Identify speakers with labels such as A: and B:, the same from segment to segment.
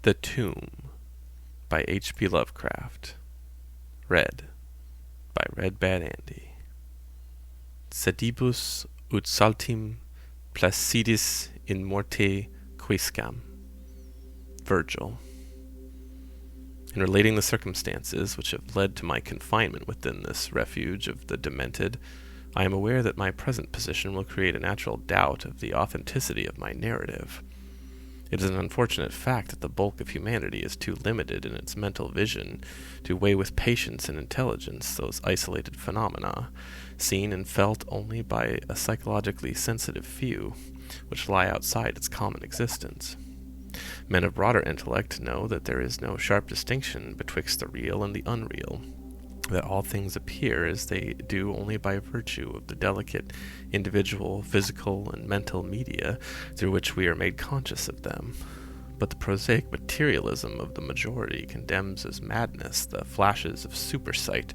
A: The Tomb by H.P. Lovecraft. Read by Red Bad Andy. Sedibus ut saltim placidis in morte quiscam. Virgil. In relating the circumstances which have led to my confinement within this refuge of the demented, I am aware that my present position will create a natural doubt of the authenticity of my narrative. It is an unfortunate fact that the bulk of humanity is too limited in its mental vision to weigh with patience and intelligence those isolated phenomena, seen and felt only by a psychologically sensitive few, which lie outside its common existence. Men of broader intellect know that there is no sharp distinction betwixt the real and the unreal, that all things appear as they do only by virtue of the delicate, individual, physical, and mental media through which we are made conscious of them. But the prosaic materialism of the majority condemns as madness the flashes of supersight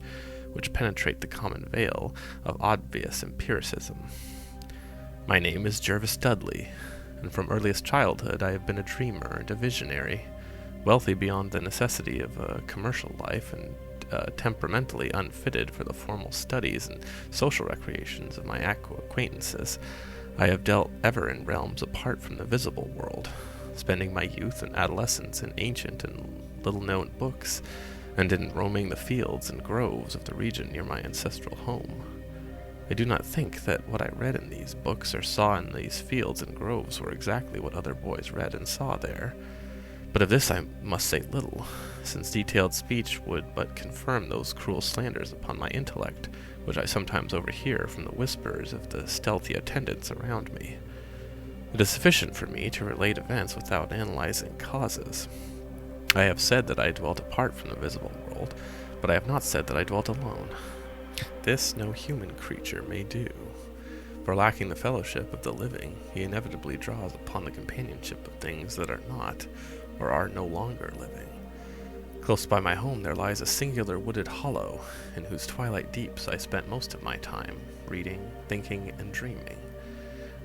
A: which penetrate the common veil of obvious empiricism. My name is Jervas Dudley, and from earliest childhood I have been a dreamer and a visionary, wealthy beyond the necessity of a commercial life and temperamentally unfitted for the formal studies and social recreations of my acquaintances. I have dealt ever in realms apart from the visible world, spending my youth and adolescence in ancient and little-known books, and in roaming the fields and groves of the region near my ancestral home. I do not think that what I read in these books or saw in these fields and groves were exactly what other boys read and saw there. But of this I must say little, since detailed speech would but confirm those cruel slanders upon my intellect, which I sometimes overhear from the whispers of the stealthy attendants around me. It is sufficient for me to relate events without analyzing causes. I have said that I dwelt apart from the visible world, but I have not said that I dwelt alone. This no human creature may do, for lacking the fellowship of the living, he inevitably draws upon the companionship of things that are not, or are no longer living. Close by my home there lies a singular wooded hollow, in whose twilight deeps I spent most of my time, reading, thinking, and dreaming.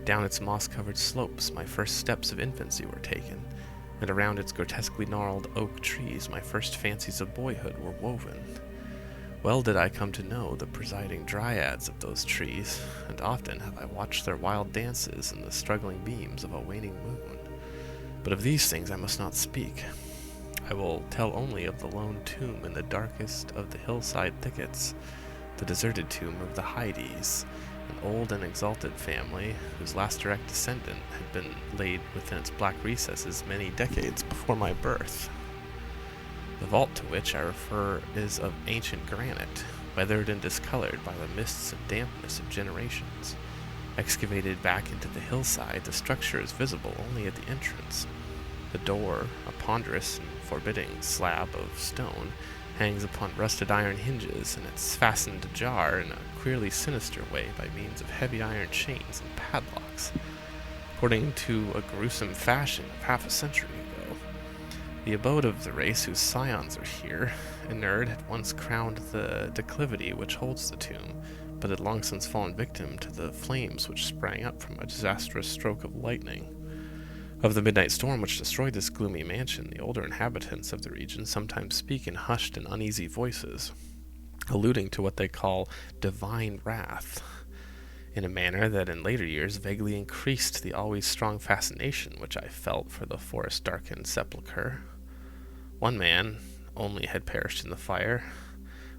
A: Down its moss-covered slopes my first steps of infancy were taken, and around its grotesquely gnarled oak trees my first fancies of boyhood were woven. Well did I come to know the presiding dryads of those trees, and often have I watched their wild dances in the struggling beams of a waning moon. But of these things I must not speak. I will tell only of the lone tomb in the darkest of the hillside thickets, the deserted tomb of the Hydes, an old and exalted family whose last direct descendant had been laid within its black recesses many decades before my birth. The vault to which I refer is of ancient granite, weathered and discolored by the mists and dampness of generations. Excavated back into the hillside, the structure is visible only at the entrance. The door, a ponderous and forbidding slab of stone, hangs upon rusted iron hinges, and it's fastened ajar in a queerly sinister way by means of heavy iron chains and padlocks, according to a gruesome fashion of half a century ago. The abode of the race whose scions are here, inured, had once crowned the declivity which holds the tomb, but had long since fallen victim to the flames which sprang up from a disastrous stroke of lightning. Of the midnight storm which destroyed this gloomy mansion, the older inhabitants of the region sometimes speak in hushed and uneasy voices, alluding to what they call divine wrath, in a manner that in later years vaguely increased the always strong fascination which I felt for the forest-darkened sepulchre. One man only had perished in the fire,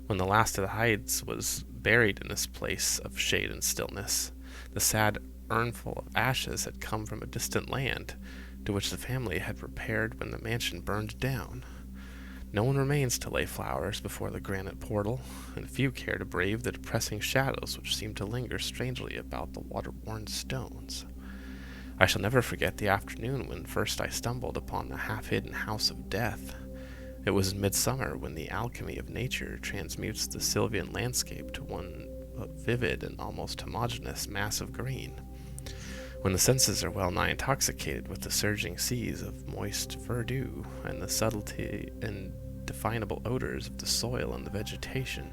A: when the last of the Hydes was buried in this place of shade and stillness. The sad urnful of ashes had come from a distant land, to which the family had repaired when the mansion burned down. No one remains to lay flowers before the granite portal, and few care to brave the depressing shadows which seem to linger strangely about the water-worn stones. I shall never forget the afternoon when first I stumbled upon the half-hidden house of death. It was in midsummer, when the alchemy of nature transmutes the sylvan landscape to one vivid and almost homogeneous mass of green, when the senses are well nigh intoxicated with the surging seas of moist verdure and the subtlety and definable odors of the soil and the vegetation.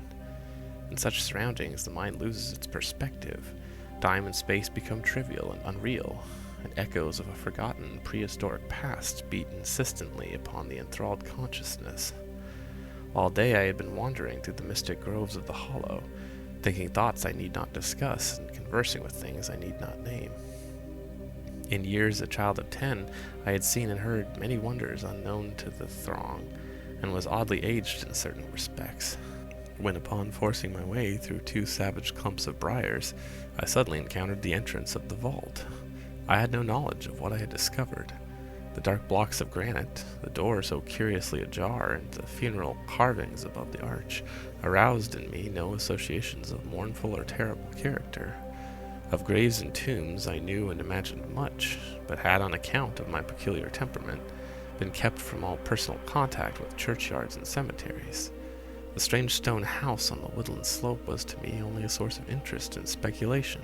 A: In such surroundings the mind loses its perspective. Time and space become trivial and unreal, and echoes of a forgotten prehistoric past beat insistently upon the enthralled consciousness. All day I had been wandering through the mystic groves of the hollow, thinking thoughts I need not discuss and conversing with things I need not name. In years a child of 10, I had seen and heard many wonders unknown to the throng, and was oddly aged in certain respects, when upon forcing my way through 2 savage clumps of briars, I suddenly encountered the entrance of the vault. I had no knowledge of what I had discovered. The dark blocks of granite, the door so curiously ajar, and the funeral carvings above the arch aroused in me no associations of mournful or terrible character. Of graves and tombs I knew and imagined much, but had, on account of my peculiar temperament, been kept from all personal contact with churchyards and cemeteries. The strange stone house on the woodland slope was to me only a source of interest and speculation,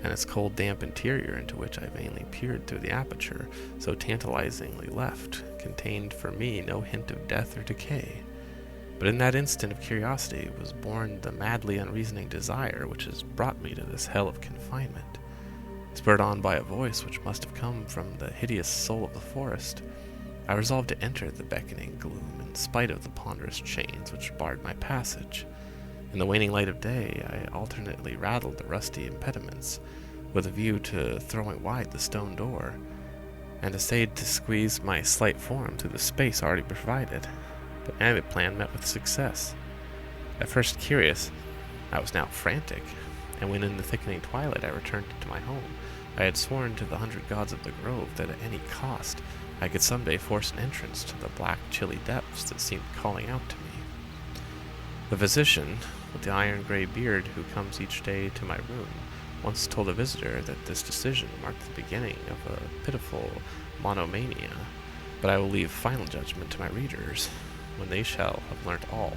A: and its cold, damp interior, into which I vainly peered through the aperture so tantalizingly left, contained for me no hint of death or decay. But in that instant of curiosity was born the madly unreasoning desire which has brought me to this hell of confinement. Spurred on by a voice which must have come from the hideous soul of the forest, I resolved to enter the beckoning gloom in spite of the ponderous chains which barred my passage. In the waning light of day, I alternately rattled the rusty impediments, with a view to throwing wide the stone door, and essayed to squeeze my slight form through the space already provided. But my plan met with success. At first curious, I was now frantic, and when in the thickening twilight I returned to my home, I had sworn to the 100 gods of the grove that at any cost I could someday force an entrance to the black, chilly depths that seemed calling out to me. The physician, with the iron-gray beard who comes each day to my room, once told a visitor that this decision marked the beginning of a pitiful monomania, but I will leave final judgment to my readers, when they shall have learnt all.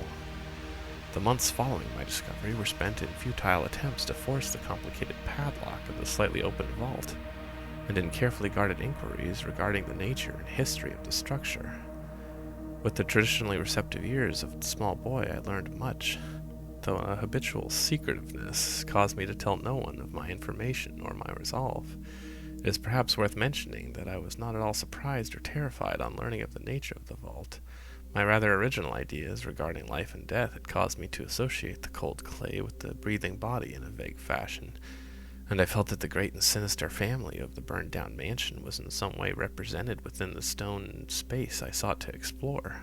A: The months following my discovery were spent in futile attempts to force the complicated padlock of the slightly opened vault, and in carefully guarded inquiries regarding the nature and history of the structure. With the traditionally receptive ears of the small boy, I learned much, though a habitual secretiveness caused me to tell no one of my information or my resolve. It is perhaps worth mentioning that I was not at all surprised or terrified on learning of the nature of the vault. My rather original ideas regarding life and death had caused me to associate the cold clay with the breathing body in a vague fashion, and I felt that the great and sinister family of the burned-down mansion was in some way represented within the stone space I sought to explore.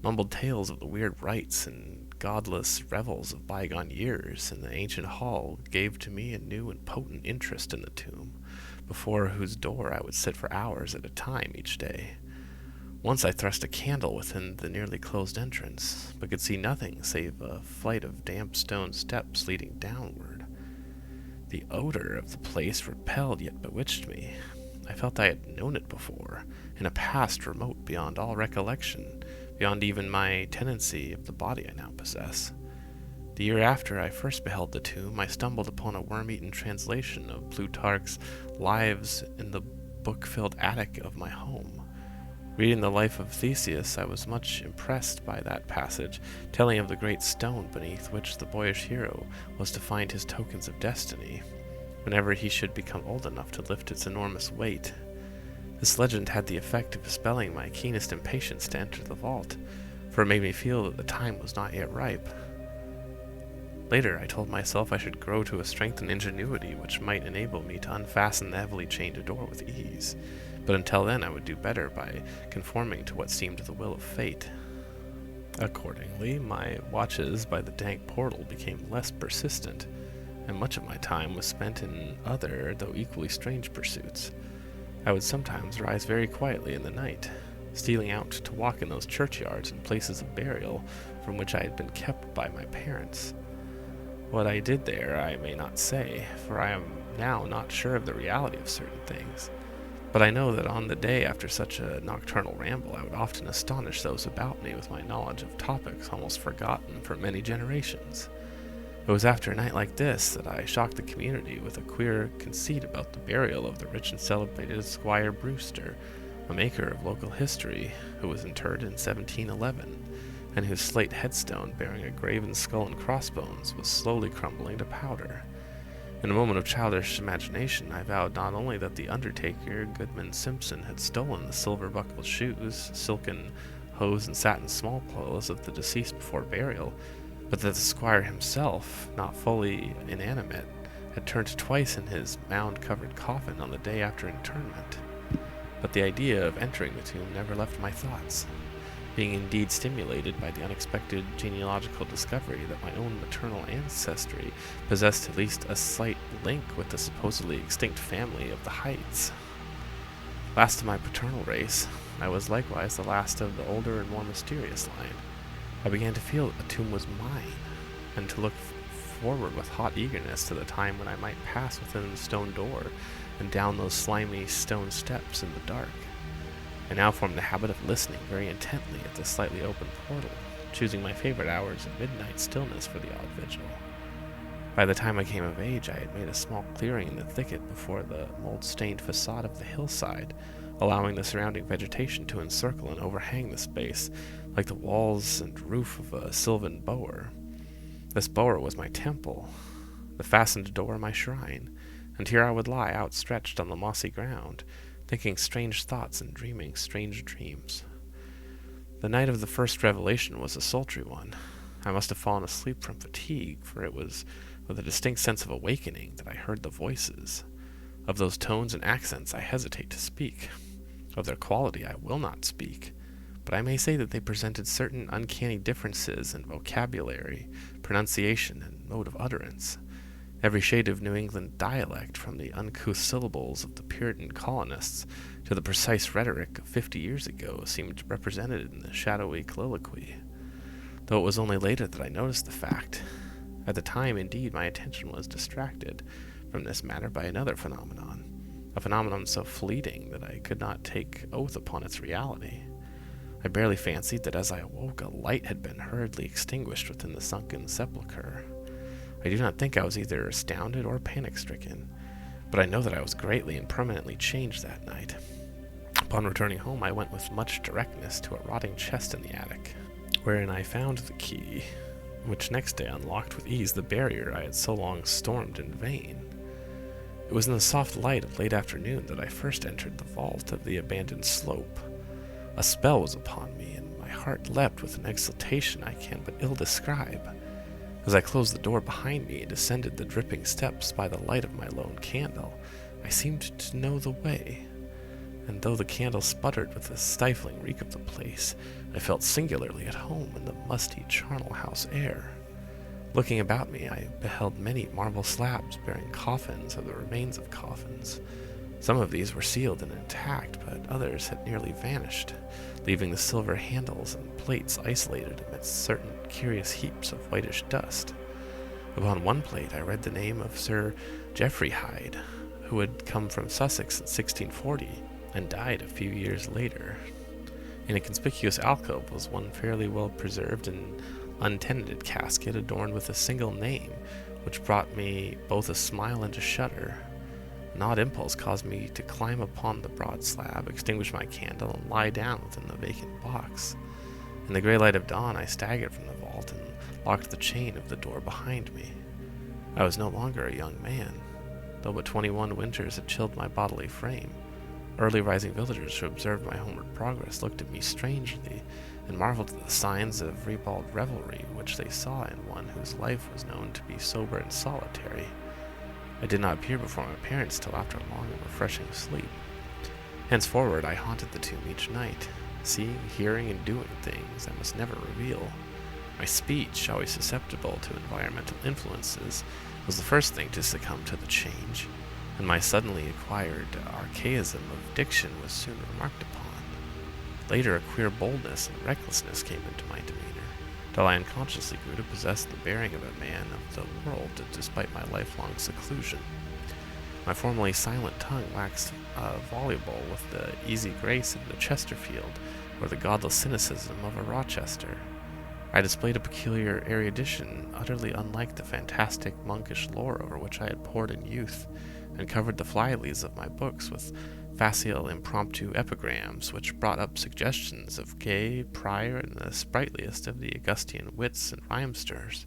A: Mumbled tales of the weird rites and godless revels of bygone years in the ancient hall gave to me a new and potent interest in the tomb, before whose door I would sit for hours at a time each day. Once I thrust a candle within the nearly closed entrance, but could see nothing save a flight of damp stone steps leading downward. The odor of the place repelled yet bewitched me. I felt I had known it before, in a past remote beyond all recollection, beyond even my tenancy of the body I now possess. The year after I first beheld the tomb, I stumbled upon a worm-eaten translation of Plutarch's Lives in the book-filled attic of my home. Reading the life of Theseus, I was much impressed by that passage, telling of the great stone beneath which the boyish hero was to find his tokens of destiny, whenever he should become old enough to lift its enormous weight. This legend had the effect of dispelling my keenest impatience to enter the vault, for it made me feel that the time was not yet ripe. Later, I told myself I should grow to a strength and ingenuity which might enable me to unfasten the heavily chained door with ease, but until then I would do better by conforming to what seemed the will of fate. Accordingly, my watches by the dank portal became less persistent, and much of my time was spent in other, though equally strange pursuits. I would sometimes rise very quietly in the night, stealing out to walk in those churchyards and places of burial from which I had been kept by my parents. What I did there I may not say, for I am now not sure of the reality of certain things. But I know that on the day after such a nocturnal ramble, I would often astonish those about me with my knowledge of topics almost forgotten for many generations. It was after a night like this that I shocked the community with a queer conceit about the burial of the rich and celebrated Squire Brewster, a maker of local history, who was interred in 1711, and whose slate headstone bearing a graven skull and crossbones was slowly crumbling to powder. In a moment of childish imagination, I vowed not only that the undertaker, Goodman Simpson, had stolen the silver-buckled shoes, silken hose, and satin small clothes of the deceased before burial, but that the squire himself, not fully inanimate, had turned twice in his mound-covered coffin on the day after interment. But the idea of entering the tomb never left my thoughts, being indeed stimulated by the unexpected genealogical discovery that my own maternal ancestry possessed at least a slight link with the supposedly extinct family of the Heights. Last of my paternal race, I was likewise the last of the older and more mysterious line. I began to feel that the tomb was mine, and to look forward with hot eagerness to the time when I might pass within the stone door and down those slimy stone steps in the dark. I now formed the habit of listening very intently at the slightly open portal, choosing my favorite hours of midnight stillness for the odd vigil. By the time I came of age, I had made a small clearing in the thicket before the mold-stained facade of the hillside, allowing the surrounding vegetation to encircle and overhang the space like the walls and roof of a sylvan bower. This bower was my temple, the fastened door my shrine, and here I would lie outstretched on the mossy ground, thinking strange thoughts and dreaming strange dreams. The night of the first revelation was a sultry one. I must have fallen asleep from fatigue, for it was with a distinct sense of awakening that I heard the voices. Of those tones and accents I hesitate to speak. Of their quality I will not speak, but I may say that they presented certain uncanny differences in vocabulary, pronunciation, and mode of utterance. Every shade of New England dialect, from the uncouth syllables of the Puritan colonists to the precise rhetoric of 50 years ago, seemed represented in the shadowy colloquy, though it was only later that I noticed the fact. At the time, indeed, my attention was distracted from this matter by another phenomenon, a phenomenon so fleeting that I could not take oath upon its reality. I barely fancied that as I awoke, a light had been hurriedly extinguished within the sunken sepulchre. I do not think I was either astounded or panic-stricken, but I know that I was greatly and permanently changed that night. Upon returning home, I went with much directness to a rotting chest in the attic, wherein I found the key, which next day unlocked with ease the barrier I had so long stormed in vain. It was in the soft light of late afternoon that I first entered the vault of the abandoned slope. A spell was upon me, and my heart leapt with an exultation I can but ill describe. As I closed the door behind me and descended the dripping steps by the light of my lone candle, I seemed to know the way, and though the candle sputtered with the stifling reek of the place, I felt singularly at home in the musty charnel house air. Looking about me, I beheld many marble slabs bearing coffins or the remains of coffins. Some of these were sealed and intact, but others had nearly vanished, leaving the silver handles and plates isolated amidst certain curious heaps of whitish dust. Upon one plate I read the name of Sir Geoffrey Hyde, who had come from Sussex in 1640 and died a few years later. In a conspicuous alcove was one fairly well preserved and untenanted casket adorned with a single name, which brought me both a smile and a shudder. An odd impulse caused me to climb upon the broad slab, extinguish my candle, and lie down within the vacant box. In the gray light of dawn, I staggered from the vault and locked the chain of the door behind me. I was no longer a young man, though but 21 winters had chilled my bodily frame. Early rising villagers who observed my homeward progress looked at me strangely and marveled at the signs of ribald revelry which they saw in one whose life was known to be sober and solitary. I did not appear before my parents till after a long and refreshing sleep. Henceforward I haunted the tomb each night, seeing, hearing, and doing things I must never reveal. My speech, always susceptible to environmental influences, was the first thing to succumb to the change, and my suddenly acquired archaism of diction was soon remarked upon. Later, a queer boldness and recklessness came into my demeanor, till I unconsciously grew to possess the bearing of a man of the world despite my lifelong seclusion. My formerly silent tongue waxed voluble with the easy grace of a Chesterfield or the godless cynicism of a Rochester. I displayed a peculiar erudition utterly unlike the fantastic monkish lore over which I had pored in youth, and covered the fly-leaves of my books with facile impromptu epigrams which brought up suggestions of Gay, Prior, and the sprightliest of the Augustian wits and rhymesters.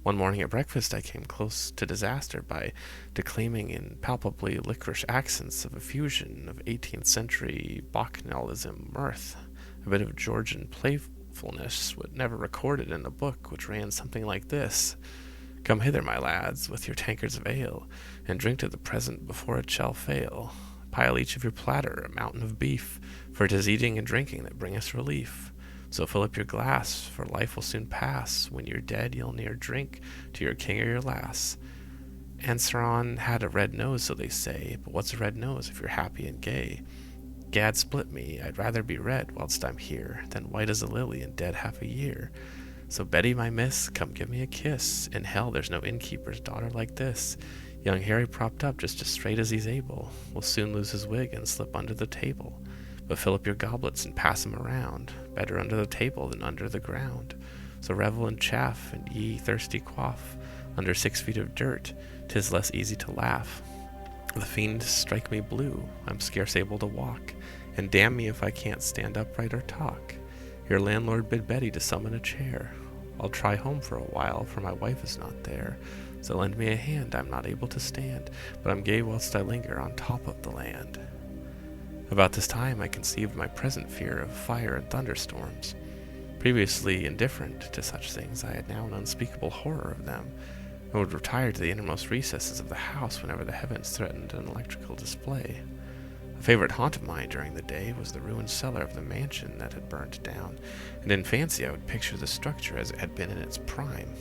A: One morning at breakfast I came close to disaster by declaiming in palpably licorice accents of a fusion of 18th century bacchanalism mirth, a bit of Georgian playfulness never recorded in a book, which ran something like this: "Come hither, my lads, with your tankards of ale, and drink to the present before it shall fail. Pile each of your platter a mountain of beef, for 'tis eating and drinking that bringeth relief. So fill up your glass, for life will soon pass. When you're dead, you'll ne'er drink to your king or your lass. Anseron had a red nose, so they say, but what's a red nose if you're happy and gay? Gad split me, I'd rather be red whilst I'm here, than white as a lily and dead half a year. So Betty, my miss, come give me a kiss. In hell there's no innkeeper's daughter like this. Young Harry propped up just as straight as he's able will soon lose his wig and slip under the table. But fill up your goblets and pass 'em around. Better under the table than under the ground. So revel and chaff, and ye thirsty quaff. Under 6 feet of dirt, 'tis less easy to laugh. The fiends strike me blue, I'm scarce able to walk, and damn me if I can't stand upright or talk. Your landlord bid Betty to summon a chair. I'll try home for a while, for my wife is not there. So lend me a hand, I'm not able to stand, but I'm gay whilst I linger on top of the land." About this time I conceived my present fear of fire and thunderstorms. Previously indifferent to such things, I had now an unspeakable horror of them, and would retire to the innermost recesses of the house whenever the heavens threatened an electrical display. A favorite haunt of mine during the day was the ruined cellar of the mansion that had burned down, and in fancy I would picture the structure as it had been in its prime.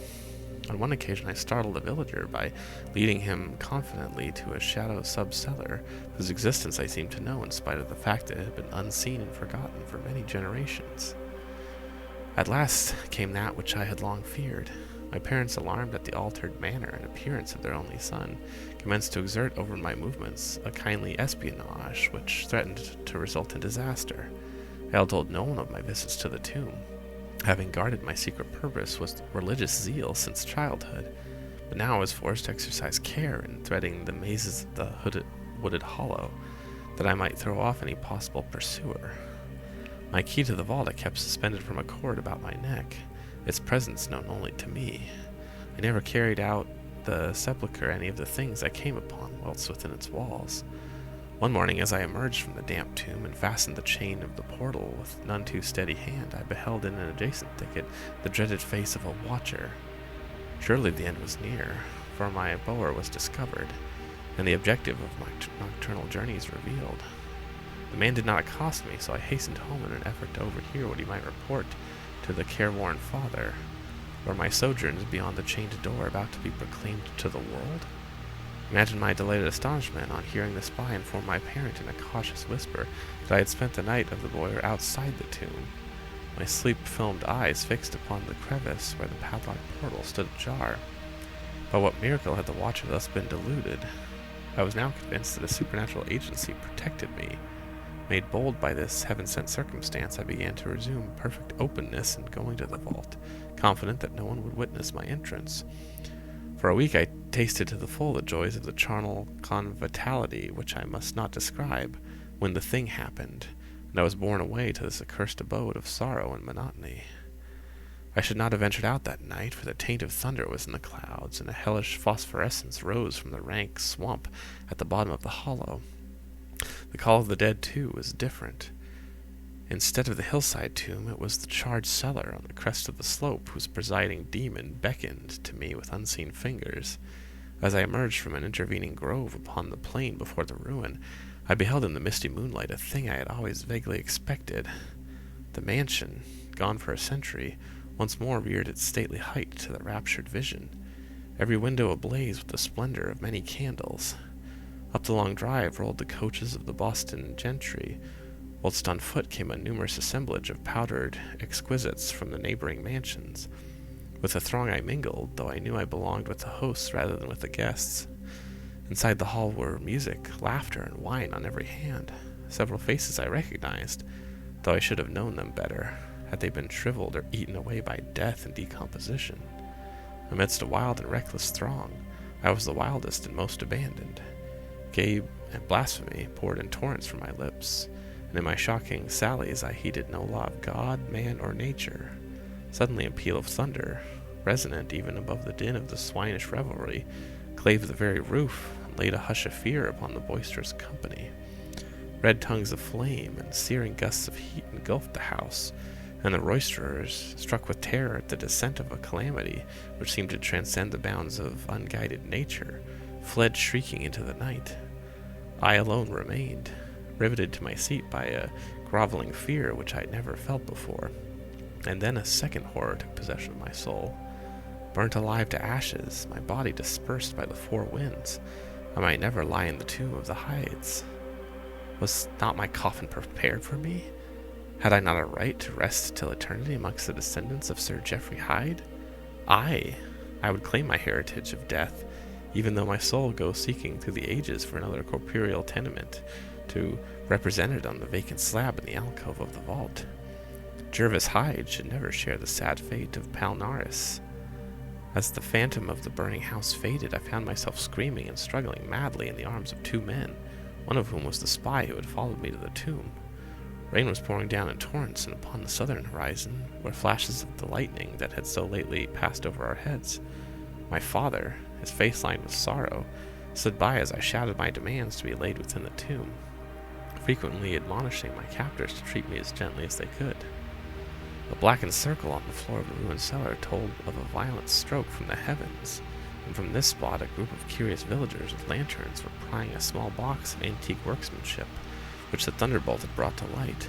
A: On one occasion I startled a villager by leading him confidently to a shadow sub-cellar, whose existence I seemed to know in spite of the fact that it had been unseen and forgotten for many generations. At last came that which I had long feared. My parents, alarmed at the altered manner and appearance of their only son, commenced to exert over my movements a kindly espionage which threatened to result in disaster. I had told no one of my visits to the tomb, having guarded my secret purpose with religious zeal since childhood, but now I was forced to exercise care in threading the mazes of the wooded hollow, that I might throw off any possible pursuer. My key to the vault I kept suspended from a cord about my neck, its presence known only to me. I never carried out the sepulchre any of the things I came upon whilst within its walls. One morning, as I emerged from the damp tomb and fastened the chain of the portal with none too steady hand, I beheld in an adjacent thicket the dreaded face of a watcher. Surely the end was near, for my abode was discovered, and the objective of my nocturnal journeys revealed. The man did not accost me, so I hastened home in an effort to overhear what he might report to the careworn father. Were my sojourns beyond the chained door about to be proclaimed to the world? Imagine my delighted astonishment on hearing the spy inform my parent in a cautious whisper that I had spent the night of the boy outside the tomb, my sleep-filmed eyes fixed upon the crevice where the padlocked portal stood ajar. By what miracle had the watcher thus been deluded? I was now convinced that a supernatural agency protected me. Made bold by this heaven-sent circumstance, I began to resume perfect openness in going to the vault, confident that no one would witness my entrance. For a week I tasted to the full the joys of the charnel conviviality which I must not describe, when the thing happened, and I was borne away to this accursed abode of sorrow and monotony. I should not have ventured out that night, for the taint of thunder was in the clouds, and a hellish phosphorescence rose from the rank swamp at the bottom of the hollow. The call of the dead, too, was different. Instead of the hillside tomb, it was the charred cellar on the crest of the slope, whose presiding demon beckoned to me with unseen fingers. As I emerged from an intervening grove upon the plain before the ruin, I beheld in the misty moonlight a thing I had always vaguely expected. The mansion, gone for a century, once more reared its stately height to the raptured vision, every window ablaze with the splendor of many candles. Up the long drive rolled the coaches of the Boston gentry, whilst on foot came a numerous assemblage of powdered exquisites from the neighboring mansions. With the throng I mingled, though I knew I belonged with the hosts rather than with the guests. Inside the hall were music, laughter, and wine on every hand. Several faces I recognized, though I should have known them better, had they been shriveled or eaten away by death and decomposition. Amidst a wild and reckless throng, I was the wildest and most abandoned. Gay and blasphemy poured in torrents from my lips, and in my shocking sallies I heeded no law of God, man, or nature. Suddenly a peal of thunder, resonant even above the din of the swinish revelry, clave the very roof, and laid a hush of fear upon the boisterous company. Red tongues of flame and searing gusts of heat engulfed the house, and the roisterers, struck with terror at the descent of a calamity which seemed to transcend the bounds of unguided nature, fled shrieking into the night. I alone remained, riveted to my seat by a groveling fear which I had never felt before. And then a second horror took possession of my soul. Burnt alive to ashes, my body dispersed by the four winds, I might never lie in the tomb of the Hydes. Was not my coffin prepared for me? Had I not a right to rest till eternity amongst the descendants of Sir Geoffrey Hyde? I would claim my heritage of death, even though my soul goes seeking through the ages for another corporeal tenement, to represent it on the vacant slab in the alcove of the vault. Jervas Hyde should never share the sad fate of Palnaris. As the phantom of the burning house faded, I found myself screaming and struggling madly in the arms of two men, one of whom was the spy who had followed me to the tomb. Rain was pouring down in torrents, and upon the southern horizon were flashes of the lightning that had so lately passed over our heads. My father, his face lined with sorrow, stood by as I shouted my demands to be laid within the tomb, frequently admonishing my captors to treat me as gently as they could. A blackened circle on the floor of the ruined cellar told of a violent stroke from the heavens, and from this spot a group of curious villagers with lanterns were prying a small box of antique workmanship, which the thunderbolt had brought to light.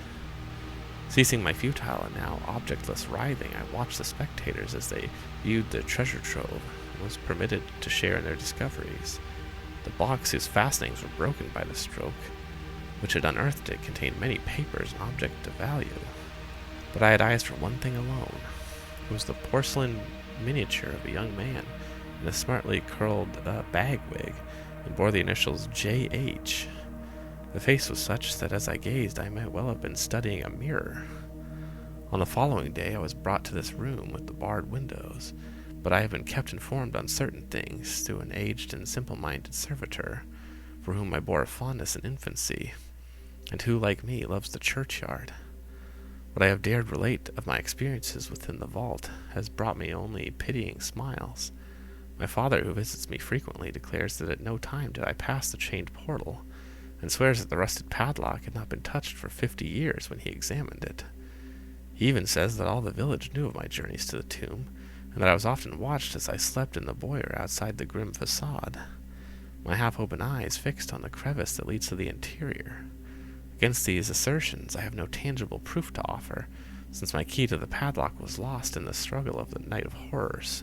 A: Ceasing my futile and now objectless writhing, I watched the spectators as they viewed the treasure trove, and was permitted to share in their discoveries. The box, whose fastenings were broken by the stroke, which had unearthed it, contained many papers and objects of value. But I had eyes for one thing alone. It was the porcelain miniature of a young man in a smartly curled bag wig, and bore the initials J.H. The face was such that as I gazed I might well have been studying a mirror. On the following day I was brought to this room with the barred windows, but I have been kept informed on certain things through an aged and simple-minded servitor, for whom I bore a fondness in infancy, and who, like me, loves the churchyard. What I have dared relate of my experiences within the vault has brought me only pitying smiles. My father, who visits me frequently, declares that at no time did I pass the chained portal, and swears that the rusted padlock had not been touched for 50 years when he examined it. He even says that all the village knew of my journeys to the tomb, and that I was often watched as I slept in the boyer outside the grim facade, my half-open eyes fixed on the crevice that leads to the interior. Against these assertions I have no tangible proof to offer, since my key to the padlock was lost in the struggle of the night of horrors.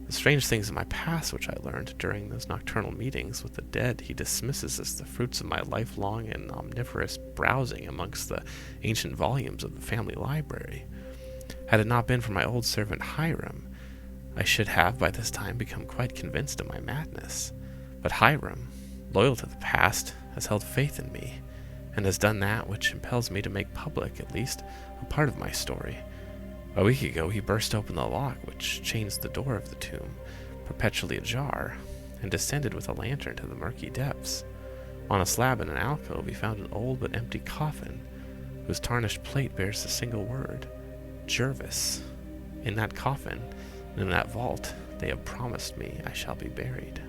A: The strange things of my past which I learned during those nocturnal meetings with the dead he dismisses as the fruits of my lifelong and omnivorous browsing amongst the ancient volumes of the family library. Had it not been for my old servant Hiram, I should have by this time become quite convinced of my madness. But Hiram, loyal to the past, has held faith in me, and has done that which impels me to make public, at least, a part of my story. A week ago he burst open the lock which chains the door of the tomb, perpetually ajar, and descended with a lantern to the murky depths. On a slab in an alcove he found an old but empty coffin, whose tarnished plate bears the single word, Jervas. In that coffin, and in that vault, they have promised me I shall be buried.